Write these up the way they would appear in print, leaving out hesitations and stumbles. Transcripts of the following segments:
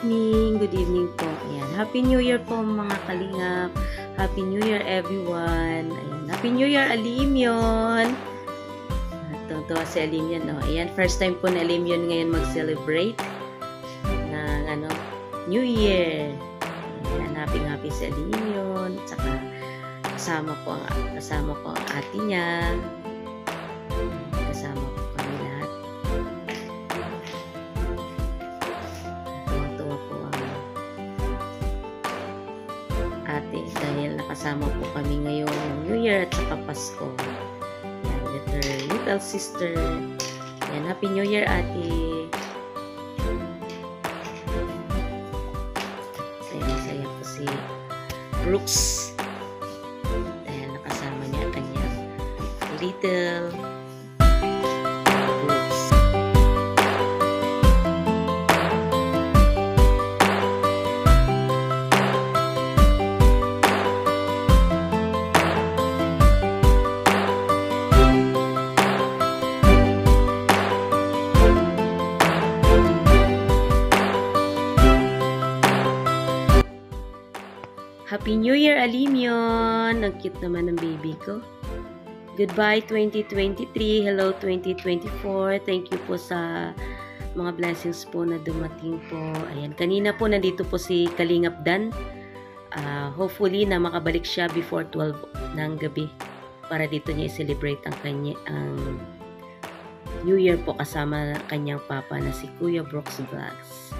Good evening po. Ayan, Happy New Year po mga kalingap. Happy New Year everyone. Ayan, Happy New Year Alimyon. Tuwa si Alimyon, no? Ayan, first time po na Alimyon ngayon mag-celebrate ng New Year. Ayan, happy si Alimyon. Tsaka kasama ko ang ate niya. Kasama ko kami lahat. Tuwa po ang ate dahil nakasama po kami ngayong New Year at saka Pasko. Yan, with her little sister. Yan, Happy New Year, ate. Saya po si Brooks. Dahil nakasama niya kanyang little Brooks. Happy New Year, Alimyon! Ang cute naman ng baby ko. Goodbye, 2023. Hello, 2024. Thank you po sa mga blessings po na dumating po. Ayan, kanina po nandito po si Kalingap Dan. Hopefully na makabalik siya before 12 ng gabi para dito niya i-celebrate ang New Year po kasama kanyang papa na si Kuya Brooks Vlogs.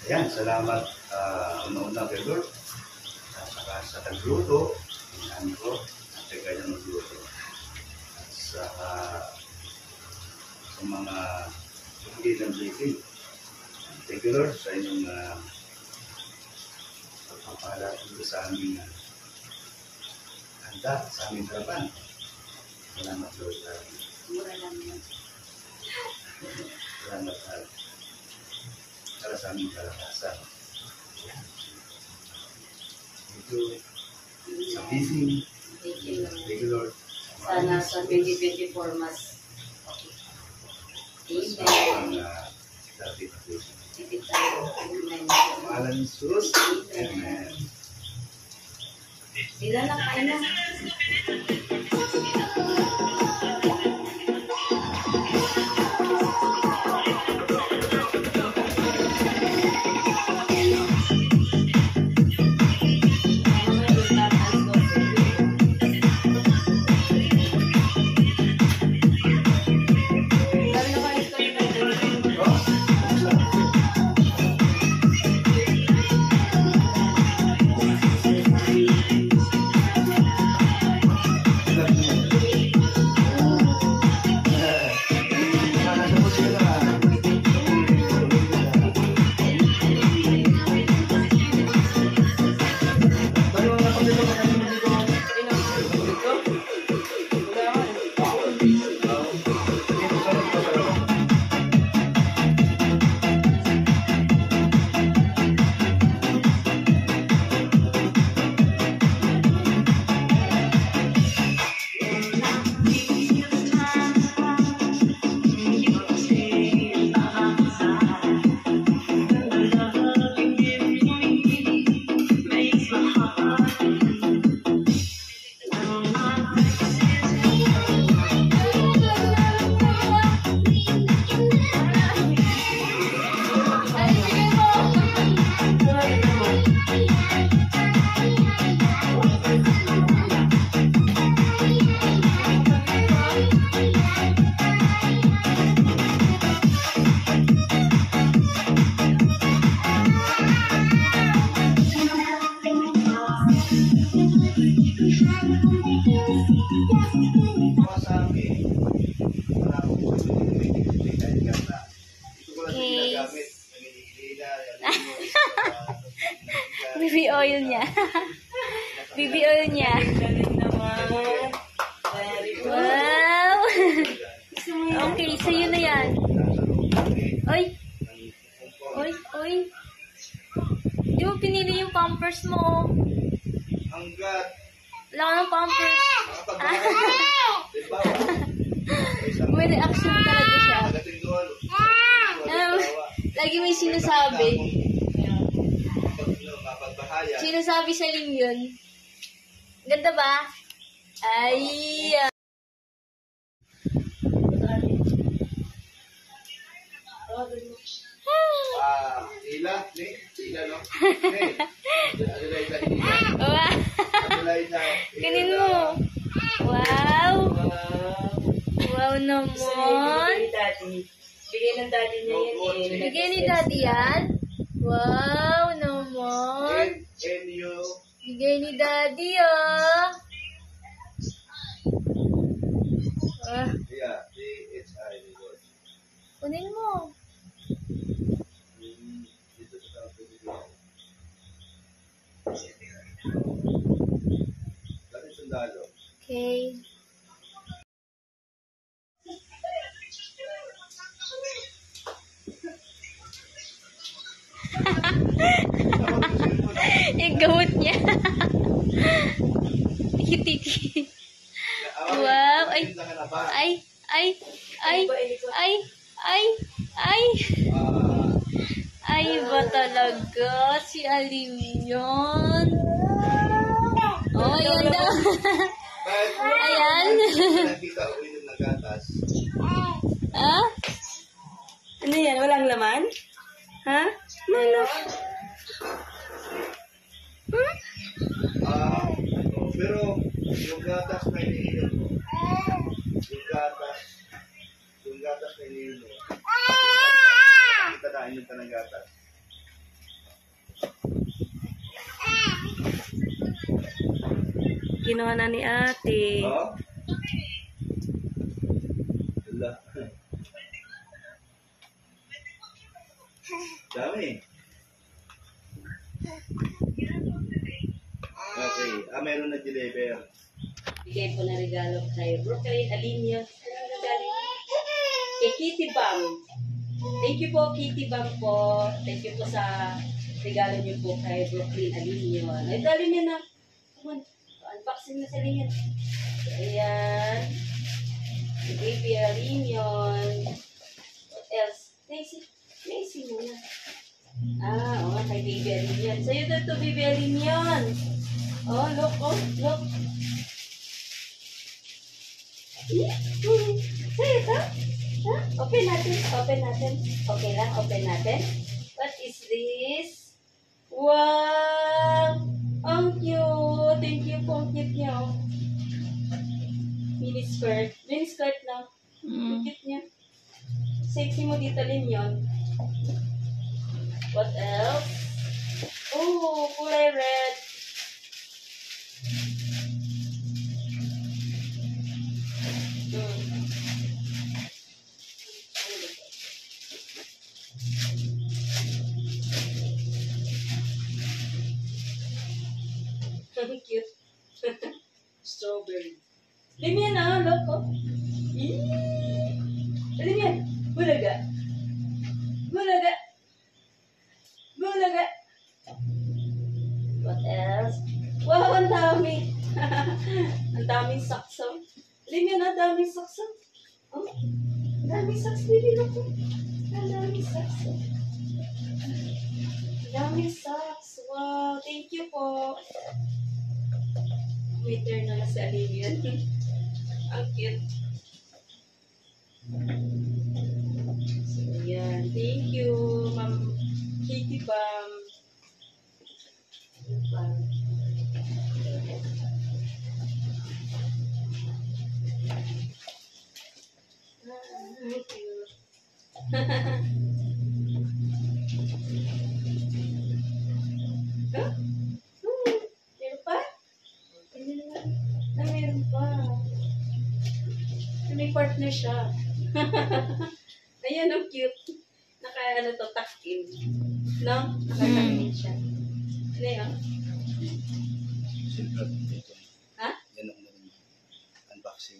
Ayan, salamat una-una kay Lord sa tagluto, inahan ko, at kaya magluto. At sa mga hindi ng blessing. Thank you, Lord, sa inyong pagpapala sa aming handa, sa aming harapan. Salamat, Lord. Mura lang yan. Salamat, Lord. Para sa aming kalakasan. Thank you. Sa blessing. Thank you, Lord. Thank you, Lord. Sana sa 2024 mas Sa Amen. mga dati na blessing. Tipid tayo. Amen. Pangalan ni Jesus. Amen. Sila na kain na. Baby oil niya. Baby oil niya. Galing naman. Very good. Wow! Okay, sa'yo na yan. Oy! Oy, oy. Di mo pinili yung pampers mo. Hanggat Wala ka ng pampers. makapagbahay. Diba? May reaction talaga siya. Pagdating doon, Lagi may sinasabi. mapagbahayan. Sinasabi sa lim yun. Ganda ba? Ay! Ila, no? Adelaida, Wow! Adelaida. Kanin mo. Wow! Wow naman. Bigay ng daddy niya yan eh. Bigay ni daddy yan? Wow naman. N-U. Bigay ni daddy ah. Yeah, D-H-I. Kunin mo. Dito sa tapos. Dati sundalo. Okay. Yung gamot niya. Tiki-tiki. Wow. Ay. Ay. Ay. Ay. Ay. Ay. Ay. Ay ba talaga? Si Alimyon. Oh, ayan daw. Ayan. Nakita ko yung nagatas. Ah? Ano yan? Walang laman? Ha? Ano? Pero yung gatas na iniinom mo, yung gatas na iniinom mo, kita na inom ka ng gatas. Kinuha na ni ate. Oh? Wala. Dami. Okay. Meron na deliver. Bigay po na regalo kay Brooklyn Alinio. Kay Kitty Bang. Thank you po, Kitty Bang po. Thank you po sa regalo niyo po kay Brooklyn Alinio. Ay, dali niya na. Come on. Unboxing na sa linyan. Ayan. Si Baby Alinion. What else? Macy muna. Oo, kay Baby Alinion. Sa'yo na to, Baby Alinion. Oh, look. Sa'yo to? Huh? Open natin. Okay lang, open natin. What is this? Wow! Ang cute! Thank you po, ang cute niya. Oh. Mini skirt lang. Ang cute niya. Sexy mo dito rin yun. What else? Oh, kulay red. Cute. Strawberry. Limian na, loko. Limian. Bulaga. What else? Wow, ang dami. Ang daming sakso. Limian, ang daming sakso. Oh, ang daming sakso. Loko. Ang daming sakso. Ang daming sakso. Wow, thank you po. Waiter na si Olivia. Ang cute. So, yan. Thank you, Ma'am Kitty Bam. Thank you. Huh? Meron pa? Meron pa. May partner siya. Ayan, ang cute. Tuck-in. No? Naka-tuck-in siya. Ano yan? Silver dito. Ha? Yan ang unboxing.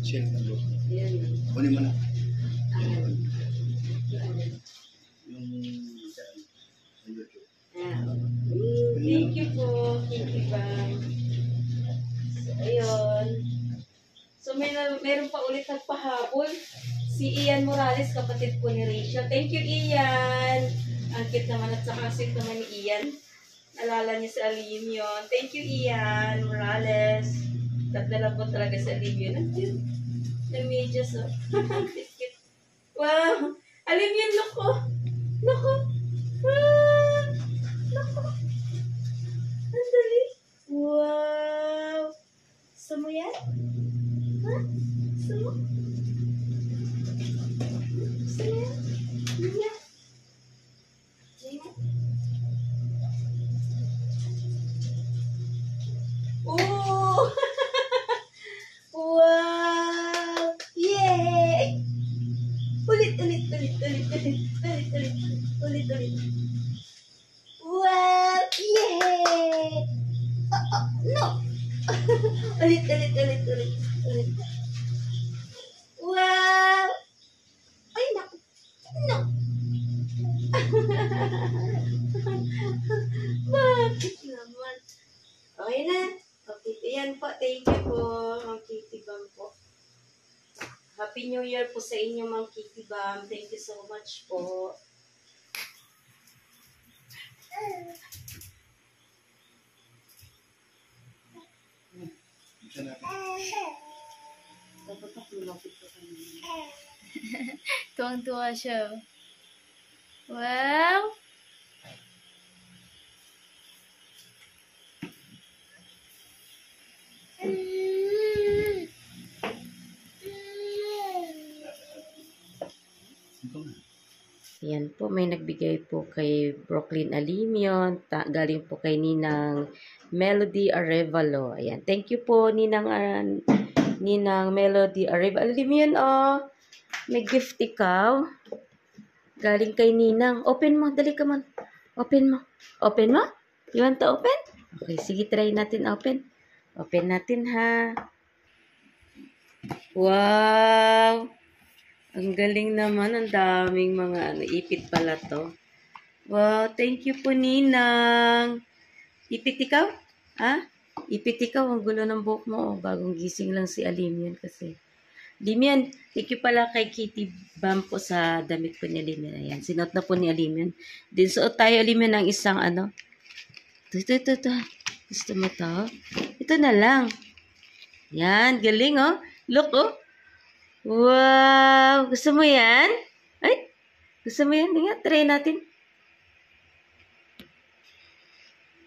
Silver. Yan. Kunin mo na. Ano? Yung dyan. Sa YouTube. Thank you po. Thank you ba? So, ayun. So, meron pa ulit nagpahabol. Si Ian Morales, kapatid po ni Rachel. Thank you, Ian. Ang cute naman at saka sweet naman ni Ian. Nalala niya si Alim yun. Thank you, Ian Morales. Tatala po talaga si Alim yun. Ang cute. Yung medyas, oh. Cute. Wow. Alim yun, loko. Loko. Ah. Loko. Ang dali. Wow. Gusto mo yan? Ha? Gusto mo? Gusto mo yan? Yan yan. Oh! Wow! Yay! Ulit. Wow! Yay! Oh, no! Ulit. Wow! Ay, naku! No! Bakit naman? Okay na. Okay, yan po. Thank you po, Ma'am Kitty Bam po. Happy New Year po sa inyo, Ma'am Kitty Bam. Thank you so much po. Dapat ako lumapit ko kanina. Tuwang-tuwa siya. Wow! Yan po, may nagbigay po kay Brooklyn Alimion, galing po kay Ninang Melody Arevalo. Ayan, thank you po Ninang Melody Arevalo. Alimion, oh, may gift ikaw. Galing kay Ninang. Open mo, dali ka man. Open mo. Open mo? You want to open? Okay, sige, try natin open. Open natin, ha. Wow! Ang galing naman. Ang daming mga ipit pala to. Wow, thank you po, Ninang. Ipit ikaw? Ha? Ipit ikaw. Ang gulo ng buhok mo. Oh, bagong gising lang si Alimian kasi. Alimian, thank you pala kay Kitty Bam po sa damit po ni Alimian. Ayan, sinot na po ni Alimian. Din suot tayo, Alimian, ng isang ano. Ito. Gusto mo to? Ito na lang. Yan, galing, oh. Look, oh. Wow! Gusto mo yan? Ay! Gusto mo yan? Nga, try natin.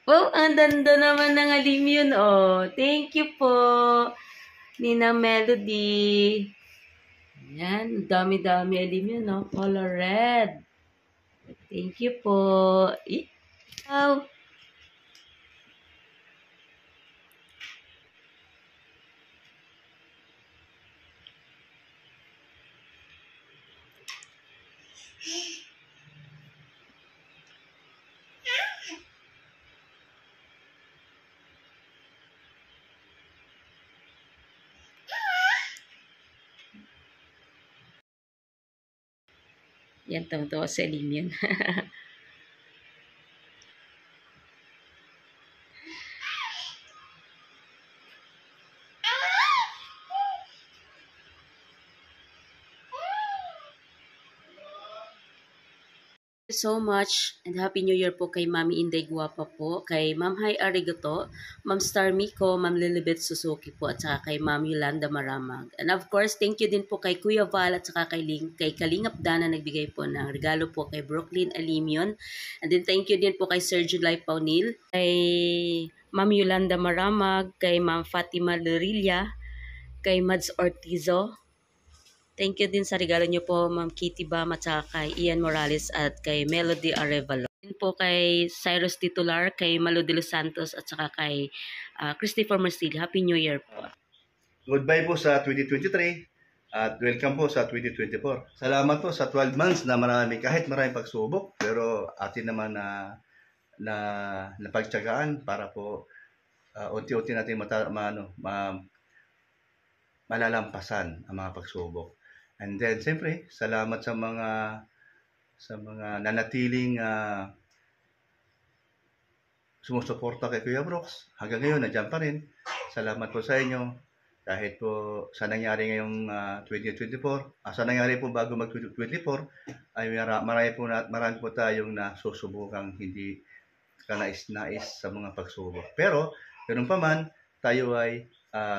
Wow! Ang ganda naman ng Alimion, oh. Thank you po, Ninang Melody. Ayan, dami-dami Alimion, oh. Color red. Thank you po. Wow! Yan, tawa-tawa sa Alimion. So much and Happy New Year po kay Mami Inday Guapa po, kay Ma'am Hai Arigato, Ma'am Star Miko, Ma'am Lilibet Suzuki po, at saka kay Ma'am Yolanda Maramag. And of course, thank you din po kay Kuya Val at saka kay Kalingap Dan na nagbigay po ng regalo po kay Brooklyn Alimion. And then thank you din po kay Sir July Paunil, kay Ma'am Yolanda Maramag, kay Ma'am Fatima Lorilla, kay Mads Ortizo. Thank you din sa regalo niyo po, Ma'am Kitty Bam, at saka kay Ian Morales at kay Melody Arevalo. Din po kay Cyrus Titular, kay Malo de los Santos, at saka kay Christopher Marcil. Happy New Year po. Goodbye po sa 2023 at welcome po sa 2024. Salamat po sa 12 months na marami, kahit maraming pagsubok, pero atin naman na napagtiyagaan para po unti-unti natin malalampasan ang mga pagsubok. And then, siyempre, salamat sa mga nanatiling sumusuporta kay Kuya Brooks. Hanggang ngayon, nandiyan pa rin. Salamat po sa inyo. Kahit po sa nangyari ngayong 2024, sa nangyari po bago mag-2024, ay marami po tayong nasusubukang hindi kanais-nais sa mga pagsubok. Pero, ganun pa man, tayo ay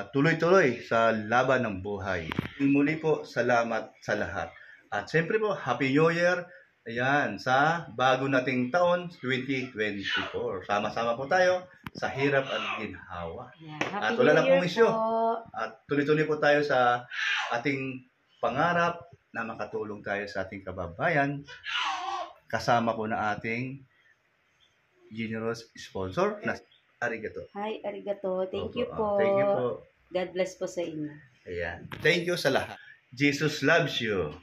tuloy-tuloy sa laban ng buhay. Muli po, salamat sa lahat. At siyempre po, Happy New Year! Ayan, sa bago nating taon, 2024. Sama-sama po tayo sa hirap at ginhawa. Yeah, At wala na pong isyu. po. At tuloy-tuloy po tayo sa ating pangarap na makatulong tayo sa ating kababayan. Kasama po na ating generous sponsor na arigato. Hi, arigato. Thank you Opo, po. Thank you po. God bless po sa inyo. Ayan. Thank you sa lahat. Jesus loves you.